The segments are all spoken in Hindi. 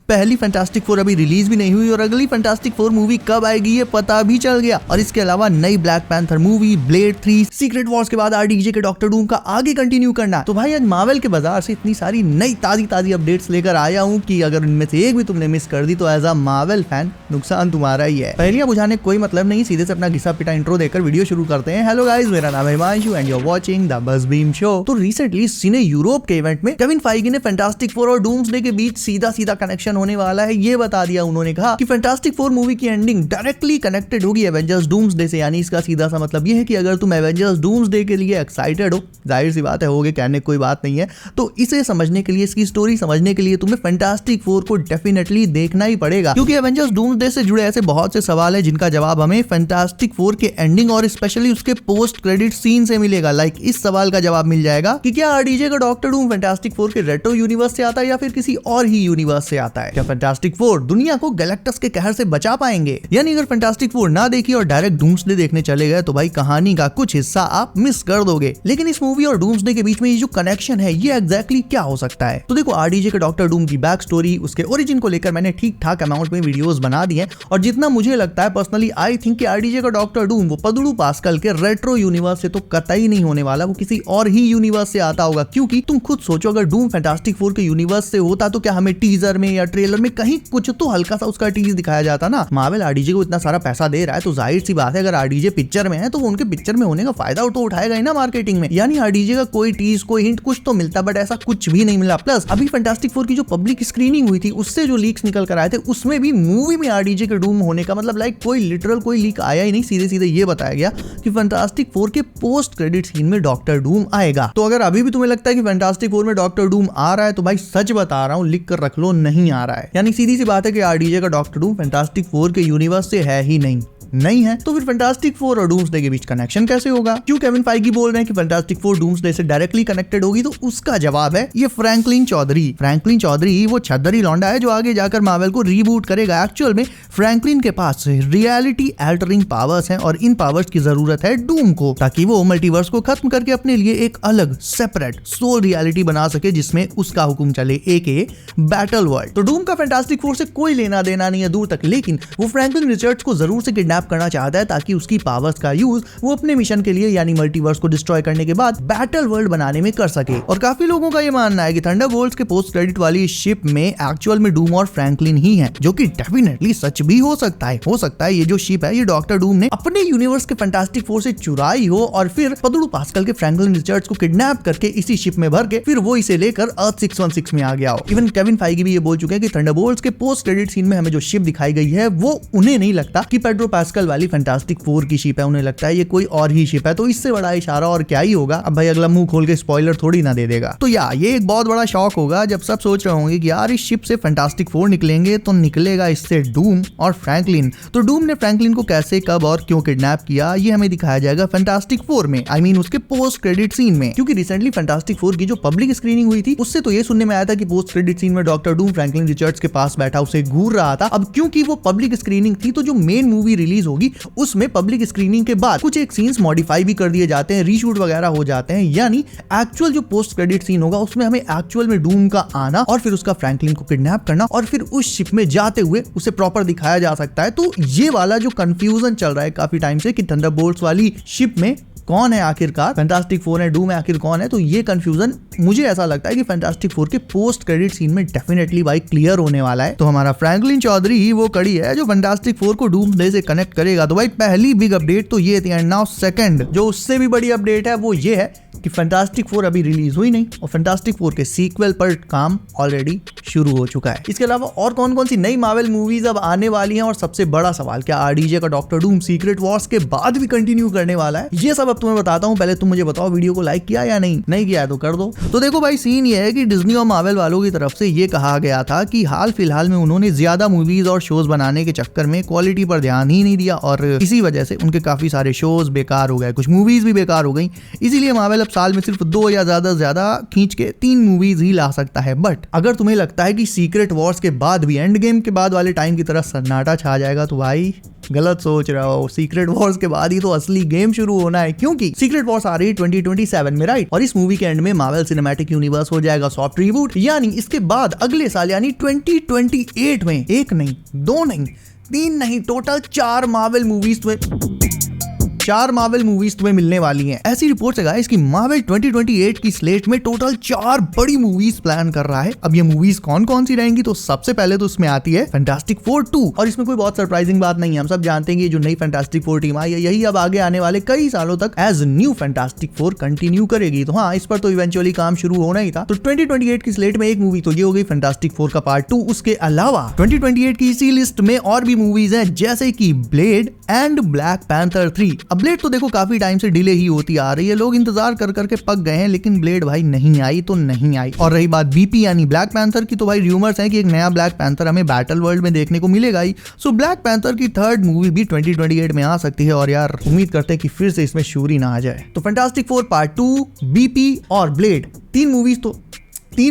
पहली फैंटास्टिक फोर अभी रिलीज भी नहीं हुई और अगली फैंटास्टिक फोर मूवी कब आएगी ये पता भी चल गया। और इसके अलावा नई black panther movie, blade 3, secret Wars के बाद आरडीजे के डॉक्टर डूम का आगे कंटिन्यू करना। तो भाई आज मार्वल के बाजार से इतनी सारी नई ताजी अपडेट्स लेकर आया हूँ कि अगर इनमें से एक भी तुमने मिस कर दी तो एज अ मार्वल फैन नुकसान तुम्हारा ही है। पहलियां बुझाने कोई मतलब नहीं, सीधे से अपना घिसा पिटा इंट्रो देकर वीडियो शुरू करते हैं। हेलो गाइस, मेरा नाम है Himanshu and you are watching the bus beam show. तो रिसेंटली सिने यूरोप के इवेंट में केविन फाइगी ने फैंटास्टिक फोर और डूम्सडे के बीच सीधा कनेक्शन होने वाला है ये बता दिया। उन्होंने कहा कि फैंटास्टिक फोर मूवी की एंडिंग डायरेक्टली कनेक्टेड होगी एवेंजर्स डूम्सडे से। यानी इसका सीधा सा मतलब ये है कि अगर तुम एवेंजर्स डूम्सडे के लिए एक्साइटेड हो, जाहिर सी बात है होगे, कहने कोई बात नहीं है, तो इसे समझने के लिए, इसकी स्टोरी समझने के लिए तुम्हें फैंटास्टिक फोर को डेफिनेटली देखना ही पड़ेगा। क्योंकि एवेंजर्स डूम्सडे से जुड़े ऐसे बहुत से सवाल है जिनका जवाब हमें फैंटास्टिक फोर के एंडिंग और स्पेशली उसके पोस्ट क्रेडिट सीन से मिलेगा। लाइक इस सवाल का जवाब मिल जाएगा कि क्या आरडीजे का डॉक्टर डूम फैंटास्टिक फोर के रेट्रो यूनिवर्स से आता है या फिर किसी और ही यूनिवर्स से आता है। क्या फैंटास्टिक फोर दुनिया को गैलेक्टस के कहर से बचा पाएंगे? यानी अगर फैंटास्टिक फोर ना देखी और डायरेक्ट डूम्सडे देखने चले गए तो भाई कहानी का कुछ हिस्सा आप मिस कर दोगे। लेकिन इस मूवी और डूम्सडे के बीच में ये जो कनेक्शन है ये एग्जैक्टली क्या हो सकता है? तो देखो, आरडीजे के डॉक्टर डूम की बैक स्टोरी, उसके ओरिजिन को लेकर मैंने ठीक ठाक अमाउंट में वीडियोस बना दिए हैं और जितना मुझे लगता है पर्सनली आई थिंक कि आरडीजे का डॉक्टर डूम वो पदुडू पास्कल के रेट्रो यूनिवर्स से तो कतई नहीं होने वाला, वो किसी और ही यूनिवर्स से आता होगा। क्योंकि तुम खुद सोचो, अगर डूम फैंटास्टिक फोर के यूनिवर्स से होता तो क्या हमें टीजर में या ट्रेलर में कहीं कुछ तो हल्का सा उसका टीज दिखाया जाता ना। मार्वल आरडीजे को इतना सारा पैसा दे रहा है तो जाहिर सी बात है अगर आरडीजे पिक्चर में है तो वो उनके पिक्चर में होने का फायदा तो उठाएगा ही ना मार्केटिंग में। यानी आरडीजे का कोई टीज, कोई हिंट कुछ तो मिलता, बट ऐसा कुछ भी नहीं मिला। प्लस अभी फैंटास्टिक फोर की जो पब्लिक स्क्रीनिंग हुई थी उससे जो लीक्स निकल कर आए थे उसमें भी मूवी में आरडीजे के डूम होने का मतलब लाइक कोई लिटरल कोई लीक आया ही नहीं। सीधे ये बताया गया कि फैंटास्टिक फोर के पोस्ट क्रेडिट सीन में डॉक्टर डूम आएगा। तो अगर अभी भी तुम्हें लगता है कि फैंटास्टिक फोर में डॉक्टर डूम आ रहा है तो भाई सच बता रहा हूं, लिख कर रख लो, नहीं आ रहा है। यानी सीधी सी बात है कि आरडीजे का डॉक्टर डूम फैंटास्टिक फोर के यूनिवर्स से है ही नहीं है। तो फिर फैंटास्टिक फोर और डूम्सडे के बीच कनेक्शन कैसे होगा? क्यों केविन फाइगी बोल रहे हैं कि फैंटास्टिक फोर डूम्सडे से डायरेक्टली कनेक्टेड होगी? तो उसका जवाब है ये फ्रैंकलिन चौधरी वो छदरी लौंडा है जो आगे जाकर मार्वल को रीबूट करेगा। एक्चुअल में फ्रैंकलिन के पास रियलिटी अल्टरिंग पावर्स हैं और इन पावर्स की जरूरत है डूम को, ताकि वो मल्टीवर्स को खत्म करके अपने लिए एक अलग सेपरेट सोल रियलिटी बना सके जिसमें उसका हुक्म चले, एके बैटल वर्ल्ड। तो डूम का फैंटास्टिक फोर से कोई लेना देना नहीं है दूर तक, लेकिन वो फ्रैंकलिन रिचर्ड्स को जरूर से किडनैप करना चाहता है ताकि उसकी पावर्स का यूज वो अपने मिशन के लिए यानी मल्टीवर्स को डिस्ट्रॉय करने के बाद बैटल वर्ल्ड बनाने में कर सके। और काफी लोगों का ये मानना है कि थंडरबोल्ट्स के पोस्ट क्रेडिट वाली शिप में एक्चुअल में डूम और फ्रैंकलिन ही है, जो कि डेफिनेटली सच भी हो सकता है। ये जो शिप है ये डॉक्टर डूम ने अपने यूनिवर्स के फैंटास्टिक फोर से चुराई हो और फिर पदुडू पास्कल के फ्रैंकलिन रिचर्ड्स को किडनैप करके इसी शिप में भर के फिर वो इसे लेकर अर्थ 616 में आ गया हो। इवन केविन फाइगी भी ये बोल चुके हैं कि थंडरबोल्ट्स के पोस्ट क्रेडिट सीन में हमें जो शिप दिखाई गई है वो उन्हें नहीं लगता कि पेड्रो पास्कल वाली फैंटास्टिक फोर की शिप है, उन्हें लगता है ये कोई और ही शिप है। तो इससे बड़ा इशारा और क्या ही होगा। अब भाई अगला मुंह खोल के स्पॉइलर थोड़ी ना दे देगा। तो ये एक बहुत बड़ा शॉक होगा जब सब सोच रहे होंगे कि यार इस शिप से फैंटास्टिक फोर निकलेंगे तो निकलेगा इससे डूम और फ्रैंकलिन। तो डूम ने फ्रैंकलिन को कैसे, कब और क्यों किडनैप किया ये हमें दिखाया जाएगा फैंटास्टिक फोर में, आई मीन उसके पोस्ट क्रेडिट सीन में। क्योंकि रिसेंटली फैंटास्टिक फोर की जो पब्लिक स्क्रीनिंग हुई थी उससे तो ये सुनने में आया था कि पोस्ट क्रेडिट सीन में डॉक्टर डूम फ्रैंकलिन रिचर्ड्स के पास बैठा उसे घूर रहा था। अब क्योंकि वो पब्लिक स्क्रीनिंग थी तो जो मेन मूवी रिलीज होगी उसमें पब्लिक स्क्रीनिंग के बाद कुछ एक सीन्स मॉडिफाई भी कर दिए जाते हैं, रीशूट वगैरह हो जाते हैं। यानी एक्चुअल जो पोस्ट क्रेडिट सीन होगा उसमें हमें एक्चुअल में डूम का आना और फिर उसका फ्रैंकलिन को किडनैप करना और फिर उस शिप में जाते हुए उसे प्रॉपर दिखाया जा सकता है। तो ये वाला जो कंफ्यूजन चल रहा है काफी टाइम से कि थंडरबोल्ट्स वाली शिप में कौन है आखिरकार, फैंटास्टिक फोर है, डूम है, आखिर कौन है, तो ये कंफ्यूजन मुझे ऐसा लगता है कि फैंटास्टिक फोर के पोस्ट क्रेडिट सीन में डेफिनेटली भाई क्लियर होने वाला है। तो हमारा फ्रैंकलिन चौधरी ही वो कड़ी है जो फैंटास्टिक फोर को डूम्सडे से कनेक्ट करेगा। तो भाई पहली बिग अपडेट तो ये थी। एंड नाउ सेकंड जो उससे भी बड़ी अपडेट है वो ये है कि फैंटास्टिक फोर अभी रिलीज हुई नहीं और फैंटास्टिक फोर के सीक्वल पर काम ऑलरेडी शुरू हो चुका है। इसके अलावा और कौन कौन सी नई मार्वल मूवीज अब आने वाली हैं और सबसे बड़ा सवाल, क्या आरडीजे का डॉक्टर डूम सीक्रेट वॉर्स के बाद भी कंटिन्यू करने वाला है? ये सब अब तुम्हें बताता हूं। पहले तुम मुझे बताओ वीडियो को लाइक किया या नहीं किया है तो कर दो। तो देखो भाई सीन ये है कि डिज्नी और मार्वल वालों की तरफ से ये कहा गया था कि हाल फिलहाल में उन्होंने ज्यादा मूवीज और शोज बनाने के चक्कर में क्वालिटी पर ध्यान ही नहीं दिया और इसी वजह से उनके काफी सारे शोज बेकार हो गए, कुछ मूवीज भी बेकार हो गई। इसीलिए मार्वल मतलब साल में सिर्फ 2 या ज्यादा से ज्यादा खींच के 3 मूवीज ही ला सकता है। बट अगर तुम्हें लगता है कि सीक्रेट वॉर्स के बाद भी एंड गेम के बाद वाले टाइम की तरह सन्नाटा छा जाएगा तो भाई गलत सोच रहा हो। सीक्रेट वॉर्स के बाद ही तो असली गेम शुरू होना है, क्योंकि सीक्रेट वॉर्स आ रही है 2027 में, राइट। और इस मूवी के एंड में मार्वल सिनेमैटिक यूनिवर्स हो जाएगा सॉफ्ट रिबूट, यानी इसके बाद अगले साल यानी 2028 में 1 नहीं 2 नहीं 3 नहीं टोटल 4 मार्वल मूवीज तुम्हें मिलने वाली हैं। ऐसी रिपोर्ट्स है गाइस कि मार्वल 2028 की स्लेट में टोटल 4 बड़ी मूवीज प्लान कर रहा है। अब ये मूवीज कौन कौन सी रहेंगी, तो सबसे पहले तो इसमें आती है फैंटास्टिक फोर 2, और इसमें कोई बहुत सरप्राइजिंग बात नहीं है। हम सब जानते हैं कि जो नई फैंटास्टिक फोर टीम आई है यही अब आगे आने वाले कई सालों तक as new Fantastic Four continue करेगी। तो हाँ, इस पर तो इवेंचुअली काम शुरू होना ही था। तो 2028 की स्लेट में एक मूवी तो ये हो गई फैंटास्टिक फोर का पार्ट 2। उसके अलावा 2028 की इसी लिस्ट में और भी मूवीज हैं, जैसे कि blade and black panther 3। Blade तो देखो काफी टाइम से डिले ही होती आ रही है, लोग इंतजार कर करके पक गए हैं, लेकिन ब्लेड भाई नहीं आई तो नहीं आई। और रही बात बीपी यानी ब्लैक पैंथर की, तो भाई र्यूमर्स हैं कि एक नया ब्लैक पैंथर हमें बैटल वर्ल्ड में देखने को मिलेगा ही। सो ब्लैक पैंथर की 3rd मूवी भी 2028 में आ सकती है, और यार उम्मीद करते हैं कि फिर से इसमें शूरी ना आ जाए। तो फैंटास्टिक फोर पार्ट 2, बीपी और ब्लेड, 3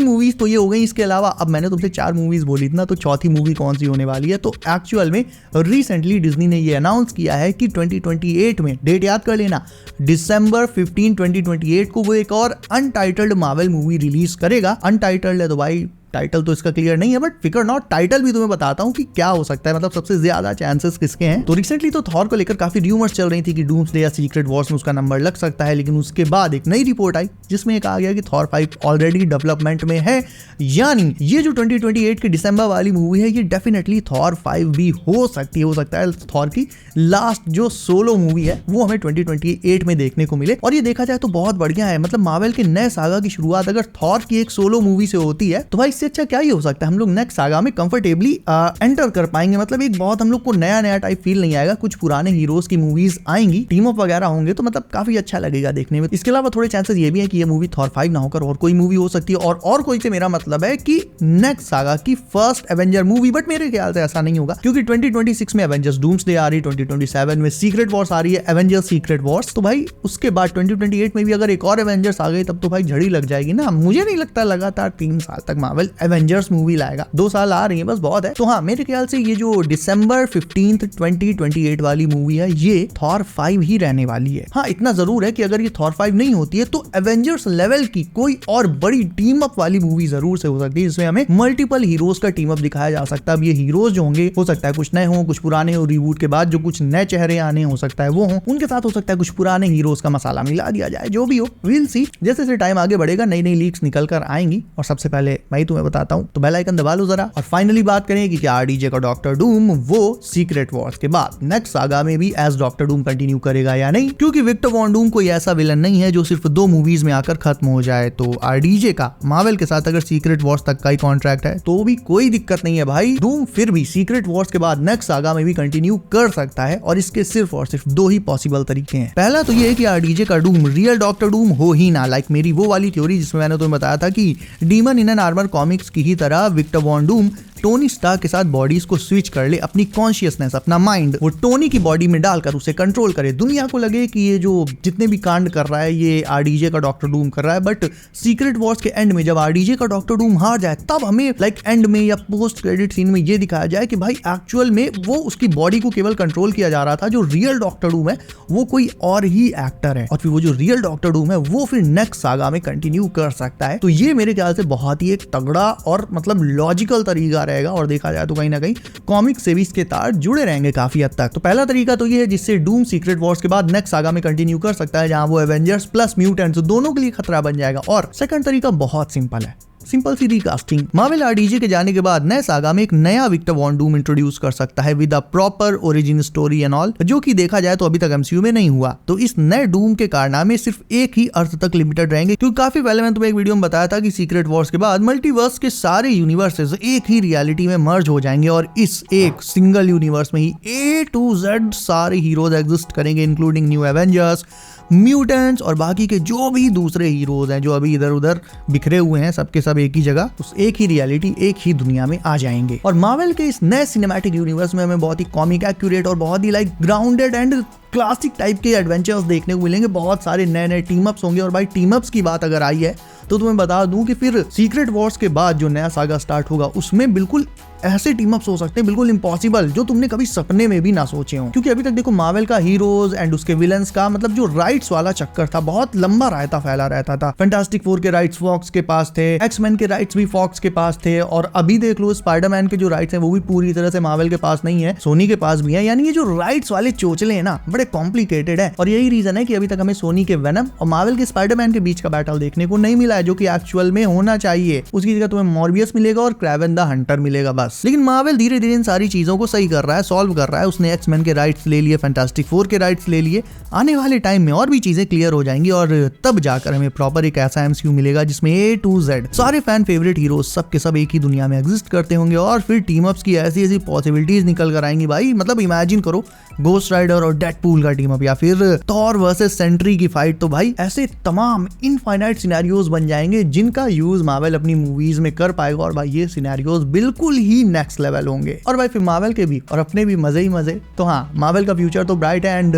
मूवीज तो ये हो गई। इसके अलावा अब मैंने तुमसे 4 मूवीज बोली थी ना, तो चौथी मूवी कौन सी होने वाली है, तो एक्चुअल में रिसेंटली डिज्नी ने ये अनाउंस किया है कि 2028 में, डेट याद कर लेना, December 15, 2028 को वो एक और अनटाइटल्ड मार्वल मूवी रिलीज करेगा। अनटाइटल्ड है तो भाई टाइटल तो इसका क्लियर नहीं है, बट फिकर नॉट, टाइटल भी तुम्हें बताता हूँ कि क्या हो सकता है, मतलब सबसे ज्यादा चांसेस किसके हैं। तो रिसेंटली तो थॉर को लेकर काफी र्यूमर्स चल रही थी कि डूम्सडे या सीक्रेट वॉर्स में उसका नंबर लग सकता है, लेकिन उसके बाद एक नई रिपोर्ट आई जिसमें कहा गया कि थॉर 5 ऑलरेडी डेवलपमेंट में है, यानी ये जो 2028 की दिसंबर वाली मूवी है ये डेफिनेटली थॉर 5 भी हो सकता है थॉर की लास्ट जो सोलो मूवी है वो हमें 2028 में देखने को मिले। और ये देखा जाए तो बहुत बढ़िया है, मतलब मार्वल के नए सागा की शुरुआत अगर थॉर की एक सोलो मूवी से होती है तो भाई अच्छा क्या ही हो सकता है, हम लोग नेक्स्ट सागा में कंफर्टेबली एंटर कर पाएंगे। मतलब एक बहुत हम लोग को नया टाइप फील नहीं आएगा, कुछ पुराने हीरोज की मूवीज आएंगी, टीम अप वगैरह होंगे, तो मतलब काफी अच्छा लगेगा देखने में। इसके अलावा थोड़े चांसेस ये भी है कि ये मूवी थॉर 5 ना होकर और कोई मूवी हो सकती है, और कोई से मेरा मतलब है कि नेक्स्ट सागा की फर्स्ट एवेंजर मूवी, बट मेरे ख्याल से ऐसा नहीं होगा, क्योंकि 2026 में एवेंजर्स डूम्सडे आ रही है, 2027 में सीक्रेट वॉर्स आ रही है, एवेंजर्स सीक्रेट वॉर्स, तो भाई उसके बाद 2028 में भी अगर एक और एवेंजर्स आ गई तब तो भाई झड़ी लग जाएगी ना। मुझे नहीं लगता लगातार 3 साल तक मार्वल एवेंजर्स मूवी लाएगा, 2 साल आ रही है बस बहुत है। तो हाँ, मेरे ख्याल से ये जो December 15, 2028 वाली मूवी है ये थॉर 5 ही रहने वाली है। हाँ, इतना जरूर है कि अगर ये थॉर 5 नहीं होती है तो एवेंजर्स लेवल की कोई और बड़ी टीम अप वाली मूवी जरूर से हो सकती है, जिसमें हमें मल्टीपल हीरोज का टीम अप दिखाया जा सकता है। अब ये हीरोज जो होंगे हो सकता है कुछ नए हों, कुछ पुराने हो, रिबूट के बाद जो कुछ नए चेहरे आने हो सकता है वो हों, उनके साथ हो सकता है कुछ पुराने हीरोज का मसाला मिला दिया जाए, जो भी हो विल सी। जैसे जैसे टाइम आगे बढ़ेगा नई नई लीक्स निकल कर आएंगी, और सबसे पहले मैं ही तुम्हें बताता हूँ, तो बेल आइकन दबा लो जरा। और फाइनली बात करें कि क्या आरडीजे का डॉक्टर डूम वो सीक्रेट वॉर्स के बाद नेक्स्ट सागा में भी एज डॉक्टर डूम कंटिन्यू करेगा या नहीं, क्योंकि विक्टर वॉन डूम कोई ऐसा विलन नहीं है जो सिर्फ 2 मूवीज में आकर खत्म हो जाए। तो आरडीजे का मार्वल के साथ अगर सीक्रेट वॉर्स तक का ही कॉन्ट्रैक्ट है तो भी कोई दिक्कत नहीं है भाई, डूम फिर भी सीक्रेट वॉर्स के बाद नेक्स्ट सागा में भी कंटिन्यू कर सकता है, और इसके सिर्फ और सिर्फ 2 ही पॉसिबल तरीके हैं। पहला तो ये है कि आरडीजे का डूम रियल डॉक्टर डूम हो ही ना, लाइक मेरी वो वाली थ्योरी जिसमें मैंने तुम्हें बताया था कि demon in an armour comics की ही तरह Victor von Doom Tony Stark के साथ बॉडीज को स्विच कर ले, अपनी कॉन्शियसनेस, अपना माइंड वो टोनी की बॉडी में डालकर उसे कंट्रोल करे, दुनिया को लगे कि ये जो जितने भी कांड कर रहा है ये आरडीजे का डॉक्टर डूम कर रहा है। बट सीक्रेट वॉर्स के एंड में जब आरडीजे का डॉक्टर डूम हार जाए तब हमें लाइक एंड में या पोस्ट क्रेडिट सीन में ये दिखाया जाए कि भाई एक्चुअल में वो उसकी बॉडी को केवल कंट्रोल किया जा रहा था, जो रियल डॉक्टर डूम है वो कोई और ही एक्टर है, और फिर वो जो रियल डॉक्टर डूम है वो फिर नेक्स्ट सागा में कंटिन्यू कर सकता है। तो ये मेरे ख्याल से बहुत ही एक तगड़ा और मतलब लॉजिकल तरीका रहेगा, और देखा जाए तो कहीं ना कहीं कॉमिक से भी इसके तार जुड़े रहेंगे काफी हद तक। तो पहला तरीका तो ये है जिससे डूम सीक्रेट वॉर्स के बाद नेक्स्ट सागा में कंटिन्यू कर सकता है, जहां वो एवेंजर्स प्लस म्यूटेंट्स दोनों के लिए खतरा बन जाएगा। और सेकंड तरीका बहुत सिंपल है, सिंपल सी रिकास्टिंग। मार्वल आरडीजे के जाने के बाद नए सागा में एक नया विक्टर वॉन डूम इंट्रोड्यूस कर सकता है with a proper origin story and all, जो कि देखा जाए तो अभी तक एमसीयू में नहीं हुआ। तो इस नए डूम के कारनामे सिर्फ एक ही अर्थ तक लिमिटेड रहेंगे, क्योंकि काफी पहले मैंने तुम्हें एक वीडियो में बताया था कि सीक्रेट वॉर्स के बाद मल्टीवर्स के सारे यूनिवर्सेस एक ही रियलिटी में मर्ज हो जाएंगे, और इस एक सिंगल यूनिवर्स में ही A to Z सारे हीरोज एग्जिस्ट करेंगे, इंक्लूडिंग न्यू एवेंजर्स, म्यूटेंट्स और बाकी के जो भी दूसरे हीरोज हैं जो अभी इधर उधर बिखरे हुए हैं, सबके सब एक ही जगह उस एक ही रियलिटी एक ही दुनिया में आ जाएंगे। और मार्वल के इस नए सिनेमैटिक यूनिवर्स में हमें बहुत ही कॉमिक एक्यूरेट और बहुत ही like grounded and classic type के एडवेंचर्स देखने को मिलेंगे, बहुत सारे नए नए टीम अप्स होंगे। और भाई टीम अप्स की बात अगर आई है तो तुम्हें बता दूं कि फिर सीक्रेट वॉर्स के बाद जो नया सागा स्टार्ट होगा उसमें बिल्कुल ऐसे टीम अप्स हो सकते हैं बिल्कुल इम्पॉसिबल, जो तुमने कभी सपने में भी ना सोचे हो। क्योंकि अभी तक देखो मार्वल का हीरोज एंड उसके विलन्स का मतलब जो राइट्स वाला चक्कर था बहुत लंबा रायता फैला रहता था। फैंटास्टिक फोर के राइट्स फॉक्स के पास थे, एक्समैन के राइट्स भी फॉक्स के पास थे, और अभी देख लो स्पाइडरमैन के जो राइट्स हैं वो भी पूरी तरह से मार्वल के पास नहीं है, सोनी के पास भी है। यानी ये जो राइट्स वाले चोचले हैं ना बड़े कॉम्प्लिकेटेड है, और यही रीजन है कि अभी तक हमें सोनी के वेनम और मार्वल के स्पाइडरमैन के बीच का बैटल देखने को नहीं मिला है, जो कि एक्चुअल में होना चाहिए। उसकी जगह तुम्हें मॉर्बियस मिलेगा और क्रेवन द हंटर मिलेगा बस। लेकिन मार्वल धीरे धीरे इन सारी चीजों को सही कर रहा है, सॉल्व कर रहा है। उसने एक्समैन के राइट्स ले लिए, फैंटास्टिक फोर के राइट्स ले लिए। आने वाले टाइम में और भी चीजें क्लियर हो जाएंगी और तब जाकर हमें प्रॉपर एक ऐसा एमसीयू मिलेगा जिसमें A to Z सारे फैन फेवरेट हीरोज सब के सब एक ही दुनिया में एग्जिस्ट करते होंगे, और फिर टीम अप्स की ऐसी ऐसी पॉसिबिलिटीज निकल कर आएंगी भाई। मतलब इमेजिन करो गोस्ट राइडर और डेडपूल का टीम अप, या फिर थॉर वर्सेस सेंट्री की फाइट। तो भाई ऐसे तमाम इनफाइनाइट सिनेरियोज बन जाएंगे जिनका यूज मार्वल अपनी मूवीज में कर पाएगा, और भाई ये सिनेरियोज बिल्कुल ही नेक्स्ट लेवल होंगे। और भाई फिर मार्वल के भी और अपने भी मजे ही मजे। तो हाँ, मार्वल का फ्यूचर तो ब्राइट है। And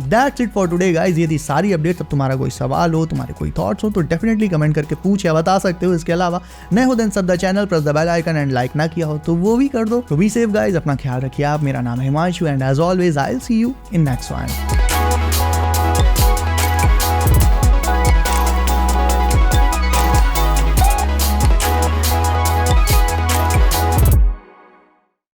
that's it for today guys. ये थी सारी अपडेट्स। अब तुम्हारा कोई सवाल हो, तुम्हारे कोई थॉट्स हो तो डेफिनेटली कमेंट करके पूछ या बता सकते हो। इसके अलावा नए हो देन सब the channel press the bell icon, and like ना किया हो तो वो भी कर दो। तो बी सेफ गाइस, अपना ख्याल रखिए आप। मेरा नाम है Himanshu and as always I will see you in next one.